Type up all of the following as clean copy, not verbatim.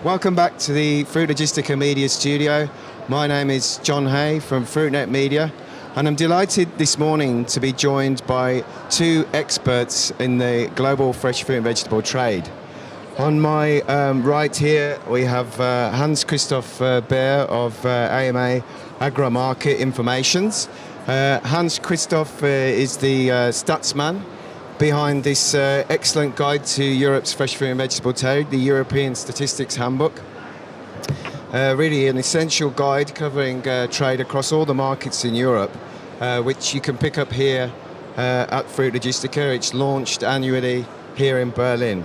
Welcome back to the Fruit Logistica Media Studio. My name is John Hay from FruitNet Media, and I'm delighted this morning to be joined by two experts in the global fresh fruit and vegetable trade. On my right here we have Christoph Behr of AMA Agro-Market Informations. Christoph is the statsman behind this excellent guide to Europe's fresh fruit and vegetable trade, the European Statistics Handbook. Really an essential guide covering trade across all the markets in Europe, which you can pick up here at Fruit Logistica. It's launched annually here in Berlin.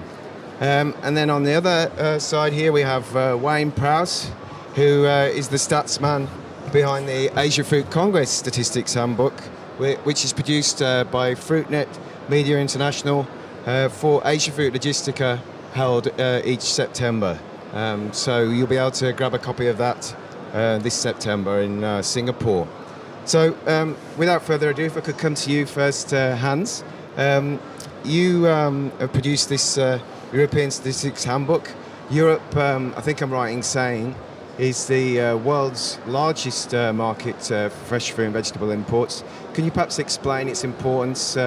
And then on the other side here we have Wayne Prowse, who is the statsman behind the Asia Fruit Congress Statistics Handbook, which is produced by FruitNet Media International for Asia Fruit Logistica, held each September. So you'll be able to grab a copy of that this September in Singapore. So without further ado, if I could come to you first, Hans. You have produced this European Statistics Handbook. Europe, I think I'm right in saying, is the world's largest market for fresh fruit and vegetable imports. Can you perhaps explain its importance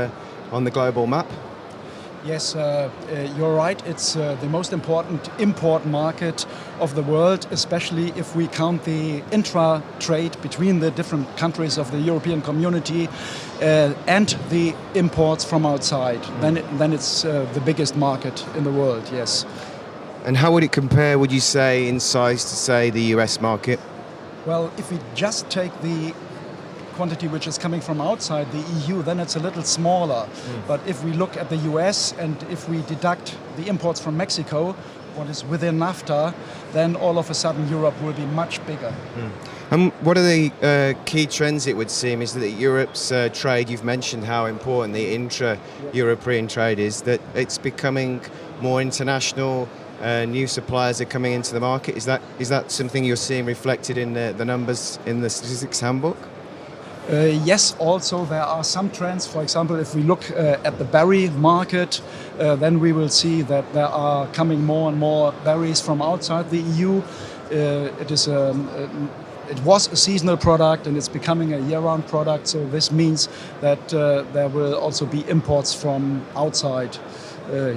on the global map? Yes, you're right. It's the most important import market of the world, especially if we count the intra-trade between the different countries of the European community and the imports from outside. Then it's the biggest market in the world, yes. And how would it compare, would you say, in size to, say, the US market? Well, if we just take the quantity which is coming from outside the EU, then it's a little smaller. But if we look at the US and if we deduct the imports from Mexico, what is within NAFTA, then all of a sudden Europe will be much bigger. And what are the key trends, it would seem, is that Europe's trade, you've mentioned how important the intra-European trade is, that it's becoming more international, new suppliers are coming into the market. Is that something you're seeing reflected in the numbers in the Statistics Handbook? Yes, also there are some trends. For example, if we look at the berry market, then we will see that there are coming more and more berries from outside the EU. It was a seasonal product and it's becoming a year-round product, so this means that there will also be imports from outside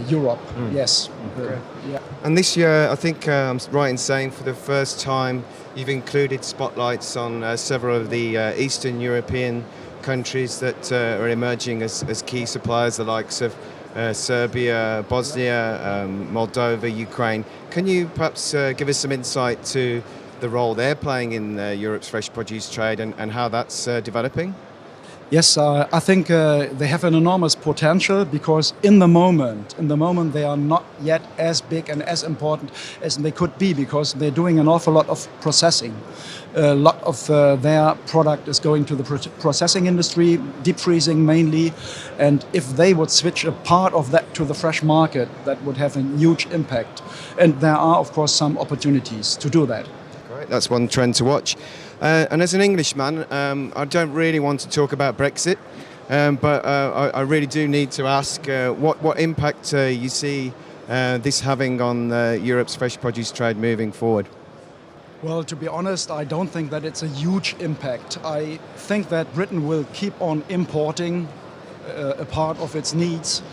Europe. Yes. Okay. Yeah. And this year, I think I'm right in saying, for the first time, you've included spotlights on several of the Eastern European countries that are emerging as key suppliers, the likes of Serbia, Bosnia, Moldova, Ukraine. Can you perhaps give us some insight to the role they're playing in Europe's fresh produce trade and how that's developing? Yes, I think they have an enormous potential because in the moment they are not yet as big and as important as they could be because they're doing an awful lot of processing. A lot of their product is going to the processing industry, deep freezing mainly, and if they would switch a part of that to the fresh market, that would have a huge impact. And there are, of course, some opportunities to do that. Great, that's one trend to watch. And as an Englishman, I don't really want to talk about Brexit, but I really do need to ask what impact you see this having on Europe's fresh produce trade moving forward. Well, to be honest, I don't think that it's a huge impact. I think that Britain will keep on importing a part of its needs,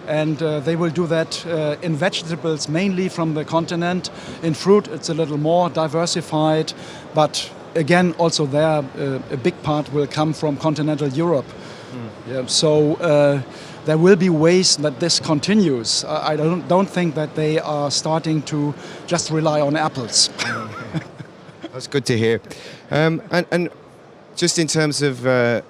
and they will do that in vegetables mainly from the continent. In fruit, it's a little more diversified, but again, also there, a big part will come from continental Europe. Yeah, so there will be ways that this continues. I don't think that they are starting to just rely on apples. That's good to hear. And just in terms of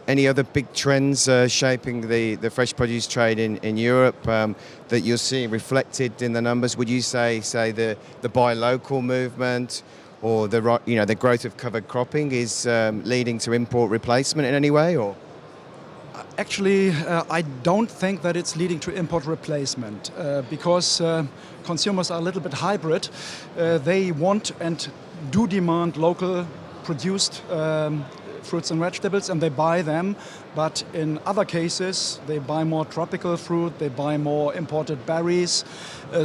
any other big trends shaping the fresh produce trade in Europe that you'll see reflected in the numbers, would you say the buy local movement, or the growth of covered cropping is leading to import replacement in any way, or? Actually, I don't think that it's leading to import replacement because consumers are a little bit hybrid. They want and do demand local produced fruits and vegetables, and they buy them. But in other cases, they buy more tropical fruit, they buy more imported berries.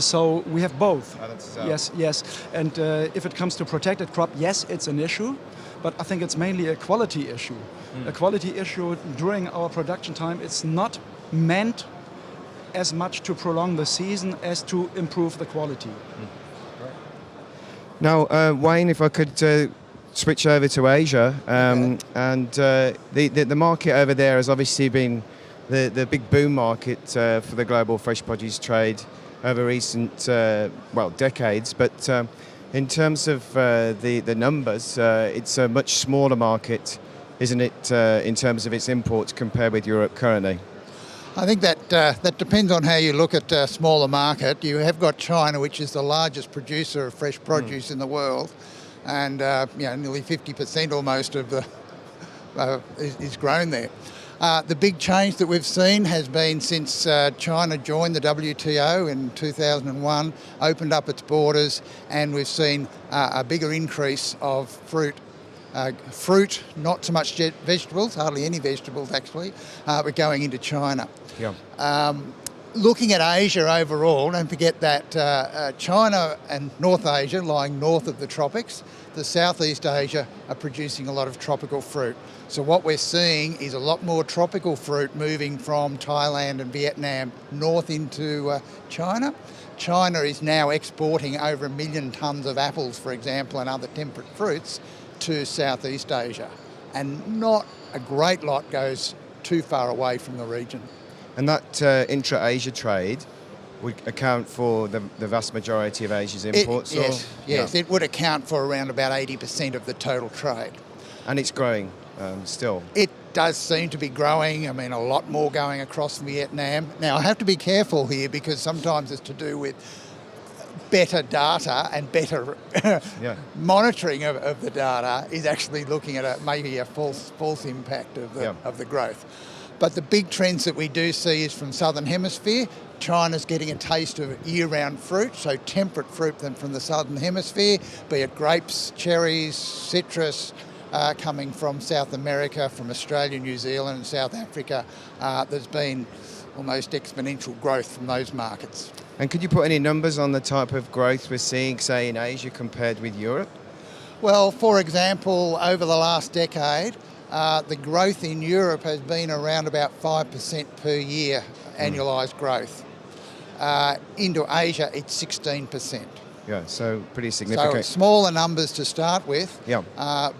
So we have both. Yes. And if it comes to protected crop, yes, it's an issue. But I think it's mainly a quality issue. A quality issue during our production time. It's not meant as much to prolong the season as to improve the quality. Now, Wayne, if I could switch over to Asia, and the market over there has obviously been the big boom market for the global fresh produce trade over recent, decades. But in terms of the numbers, it's a much smaller market, isn't it, in terms of its imports compared with Europe currently? I think that depends on how you look at a smaller market. You have got China, which is the largest producer of fresh produce in the world, and nearly 50% almost of the is grown there. The big change that we've seen has been since China joined the WTO in 2001, opened up its borders, and we've seen a bigger increase of fruit, not so much vegetables, hardly any vegetables actually, but going into China. Yeah. Looking at Asia overall, don't forget that China and North Asia, lying north of the tropics, the Southeast Asia are producing a lot of tropical fruit. So what we're seeing is a lot more tropical fruit moving from Thailand and Vietnam north into China. China is now exporting over 1 million tonnes of apples, for example, and other temperate fruits to Southeast Asia. And not a great lot goes too far away from the region. And that intra-Asia trade would account for the vast majority of Asia's imports? Yes, Yeah. it would account for around about 80% of the total trade. And it's growing still? It does seem to be growing. I mean, a lot more going across Vietnam. Now, I have to be careful here because sometimes it's to do with better data and better monitoring of the data is actually looking at maybe a false impact of the growth. But the big trends that we do see is from Southern Hemisphere. China's getting a taste of year-round fruit, so temperate fruit from the Southern Hemisphere, be it grapes, cherries, citrus, coming from South America, from Australia, New Zealand and South Africa. There's been almost exponential growth from those markets. And could you put any numbers on the type of growth we're seeing, say, in Asia compared with Europe? Well, for example, over the last decade, the growth in Europe has been around about 5% per year, annualised growth. Into Asia, it's 16%. Yeah, so pretty significant. So smaller numbers to start with, yeah.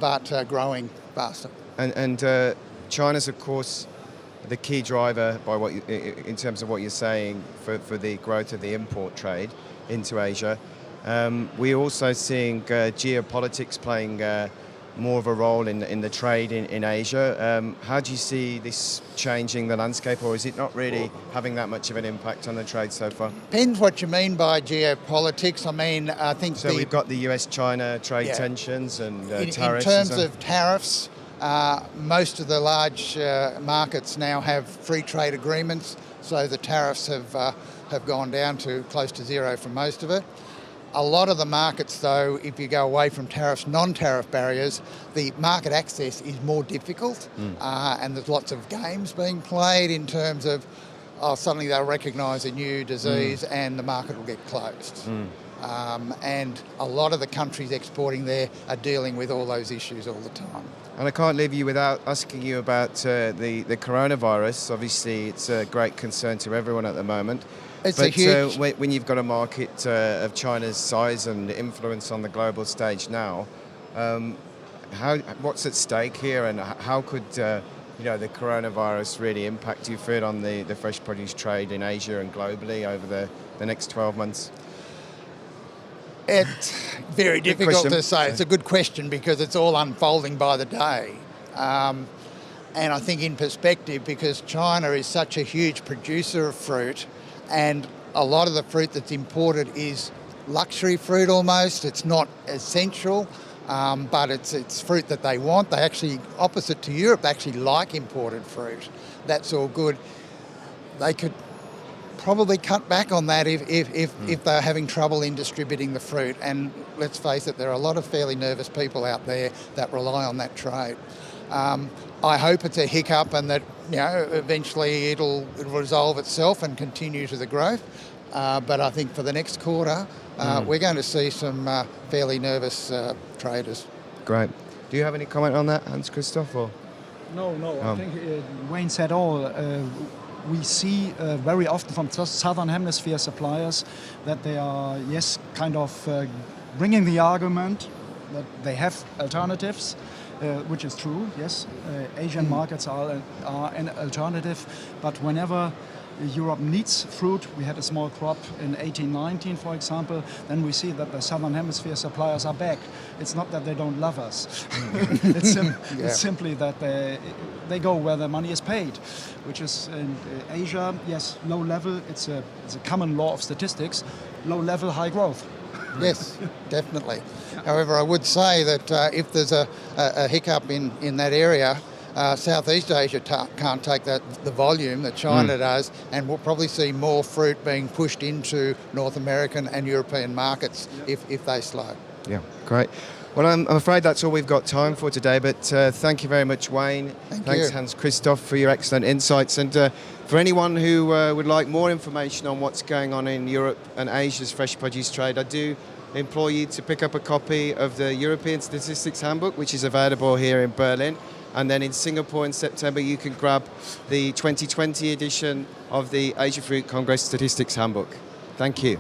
But growing faster. And China's, of course, the key driver by in terms of what you're saying for the growth of the import trade into Asia. We're also seeing geopolitics playing more of a role in the trade in Asia. How do you see this changing the landscape, or is it not really having that much of an impact on the trade so far? Depends what you mean by geopolitics. I mean, I think so. We've got the US-China trade tensions and tariffs. In terms of tariffs, most of the large markets now have free trade agreements, so the tariffs have gone down to close to zero for most of it. A lot of the markets, though, if you go away from tariffs, non-tariff barriers, the market access is more difficult, and there's lots of games being played in terms of suddenly they'll recognise a new disease and the market will get closed. And a lot of the countries exporting there are dealing with all those issues all the time. And I can't leave you without asking you about the coronavirus. Obviously, it's a great concern to everyone at the moment. When you've got a market of China's size and influence on the global stage now, what's at stake here, and how could the coronavirus really impact you further on the fresh produce trade in Asia and globally over the next 12 months? It's very difficult to say. It's a good question because it's all unfolding by the day. And I think in perspective, because China is such a huge producer of fruit, and a lot of the fruit that's imported is luxury fruit almost. It's not essential, but it's fruit that they want. They actually, opposite to Europe, they actually like imported fruit. That's all good. They could probably cut back on that if they're having trouble in distributing the fruit. And let's face it, there are a lot of fairly nervous people out there that rely on that trade. I hope it's a hiccup and that eventually it'll resolve itself and continue to the growth. But I think for the next quarter, we're going to see some fairly nervous traders. Great. Do you have any comment on that, Hans Christoph? Or? No. I think Wayne said all. We see very often from Southern Hemisphere suppliers that they are, kind of bringing the argument that they have alternatives, which is true, yes. Asian markets are an alternative, but whenever Europe needs fruit, we had a small crop in 1819, for example, then we see that the Southern Hemisphere suppliers are back. It's not that they don't love us. It's simply that they go where the money is paid, which is in Asia, low level. It's a common law of statistics, low level, high growth. Yes, definitely. However, I would say that if there's a hiccup in that area, Southeast Asia can't take the volume that China does, and we'll probably see more fruit being pushed into North American and European markets if they slow. Yeah, great. Well, I'm afraid that's all we've got time for today, but thank you very much, Wayne. Thanks, Hans Christoph, for your excellent insights. And for anyone who would like more information on what's going on in Europe and Asia's fresh produce trade, I do implore you to pick up a copy of the European Statistics Handbook, which is available here in Berlin. And then in Singapore in September, you can grab the 2020 edition of the Asia Fruit Congress Statistics Handbook. Thank you.